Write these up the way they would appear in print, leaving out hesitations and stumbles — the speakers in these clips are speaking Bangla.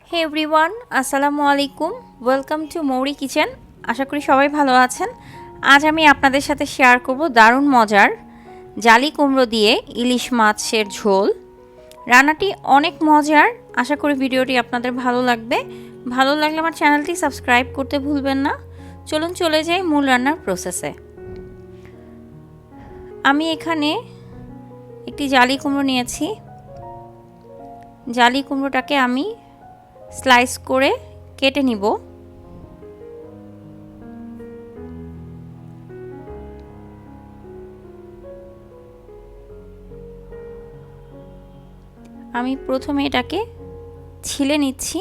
হে এভরিওয়ান, আসসালামু আলাইকুম। ওয়েলকাম টু মৌরি কিচেন। আশা করি সবাই ভালো আছেন। আজ আমি আপনাদের সাথে শেয়ার করব দারুণ মজার জালি কুমড়ো দিয়ে ইলিশ মাছের ঝোল। রান্নাটি অনেক মজার। আশা করি ভিডিওটি আপনাদের ভালো লাগবে। ভালো লাগলে আমার চ্যানেলটি সাবস্ক্রাইব করতে ভুলবেন না। চলুন চলে যাই মূল রান্নার প্রসেসে। আমি এখানে একটি জালি কুমড়ো নিয়েছি। জালি কুমড়োটাকে আমি স্লাইস করে কেটে নিব। আমি প্রথমে এটাকে ছিলে নিচ্ছি।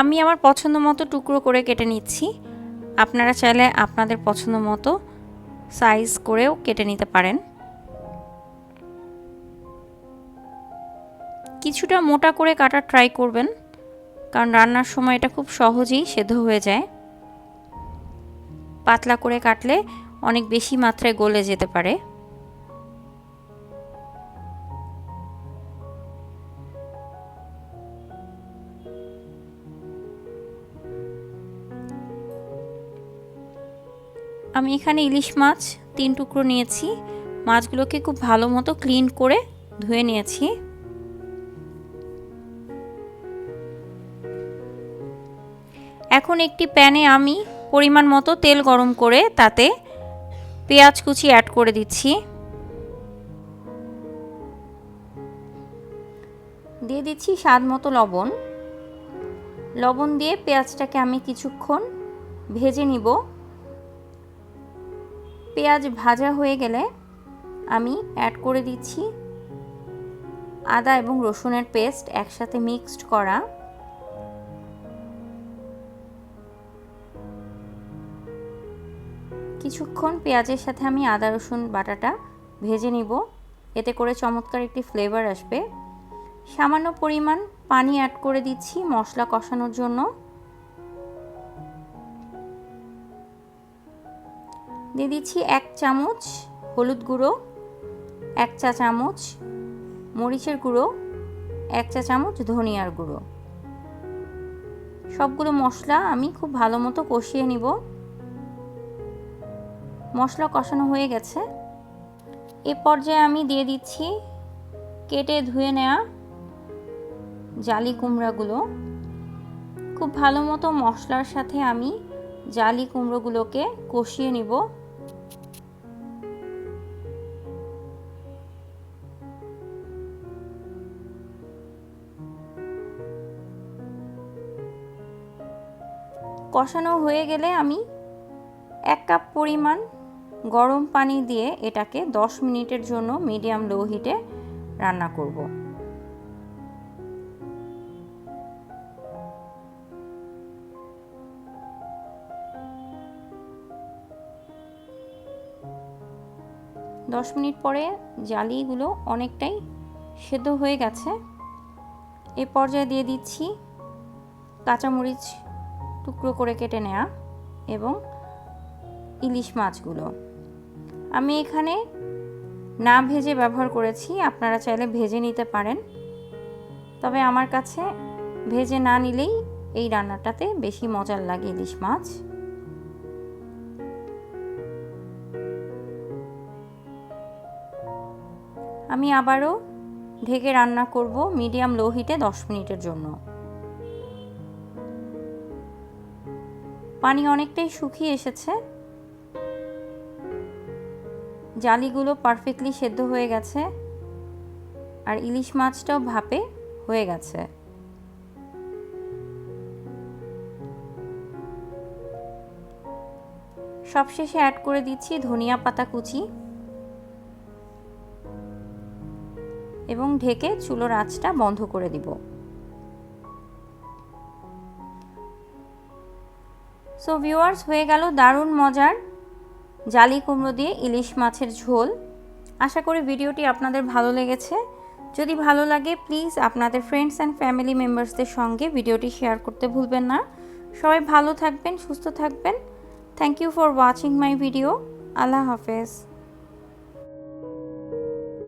আমি আমার পছন্দ মতো টুকরো করে কেটে নিচ্ছি। আপনারা চাইলে আপনাদের পছন্দ মতো সাইজ করেও কেটে নিতে পারেন। কিছুটা মোটা করে কাটার ট্রাই করবেন, কারণ রান্নার সময় এটা খুব সহজেই সেদ্ধ হয়ে যায়। পাতলা করে কাটলে অনেক বেশি মাত্রায় গলে যেতে পারে। আমি এখানে ইলিশ মাছ 3 টুকরো নিয়েছি। মাছগুলোকে খুব ভালো মতো ক্লিন করে ধুয়ে নিয়েছি। এখন একটি প্যানে আমি পরিমাণ মতো তেল গরম করে তাতে পেঁয়াজ কুচি অ্যাড করে দিচ্ছি। দিয়ে দিচ্ছি স্বাদ মতো লবণ। লবণ দিয়ে পেঁয়াজটাকে আমি কিছুক্ষণ ভেজে নিব। পেঁয়াজ ভাজা হয়ে গেলে আমি অ্যাড করে দিচ্ছি আদা এবং রসুনের পেস্ট একসাথে মিক্সড করা। কিছুক্ষণ পেঁয়াজের সাথে আমি আদা রসুন বাটাটা ভেজে নিব, এতে করে চমৎকার একটি ফ্লেভার আসবে। সামান্য পরিমাণ পানি অ্যাড করে দিচ্ছি মশলা কষানোর জন্য। দিয়ে দিচ্ছি 1 চামচ হলুদ গুঁড়ো, 1 চা চামচ মরিচের গুঁড়ো, 1 চা চামচ ধনিয়ার গুঁড়ো। সবগুলো মশলা আমি খুব ভালো মতো কষিয়ে নিব। মশলা কষানো হয়ে গেছে। এ পর্যায়ে আমি দিয়ে দিচ্ছি কেটে ধুয়ে নেওয়া জালি কুমড়াগুলো। খুব ভালো মতো মশলার সাথে আমি জালি কুমড়োগুলোকে কষিয়ে নিব। কষানো হয়ে গেলে আমি 1 কাপ পরিমাণ গরম পানি দিয়ে এটাকে 10 মিনিটের জন্য মিডিয়াম লো হিটে রান্না করব। দশ মিনিট পরে জালিগুলো অনেকটাই সেদ্ধ হয়ে গেছে। এ পর্যায়ে দিয়ে দিচ্ছি কাঁচামরিচ টুকরো করে কেটে নেওয়া এবং ইলিশ মাছগুলো। আমি এখানে না ভেজে ব্যবহার করেছি, আপনারা চাইলে ভেজে নিতে পারেন, তবে আমার কাছে ভেজে না নিলেই এই রান্নাটাতে বেশি মজার লাগে ইলিশ মাছ। আমি আবারও ঢেকে রান্না করব মিডিয়াম লো হিটে 10 মিনিটের জন্য। পানি অনেকটাই শুকিয়ে এসেছে, জালিগুলো পারফেক্টলি সেদ্ধ হয়ে গেছে আর ইলিশ মাছটাও ভাপে হয়ে গেছে। সবশেষে অ্যাড করে দিচ্ছি ধনিয়া পাতা কুচি এবং ঢেকে চুলোর আঁচটা বন্ধ করে দিব। সো ভিউয়ার্স, হয়ে গেল দারুণ মজার জালি কুমড়ো দিয়ে ইলিশ মাছের ঝোল। আশা করি ভিডিওটি আপনাদের ভালো লেগেছে। যদি ভালো লাগে প্লিজ আপনাদের ফ্রেন্ডস অ্যান্ড ফ্যামিলি মেম্বার্সদের সঙ্গে ভিডিওটি শেয়ার করতে ভুলবেন না। সবাই ভালো থাকবেন, সুস্থ থাকবেন। Thank you for watching my video. আল্লাহ হাফেজ।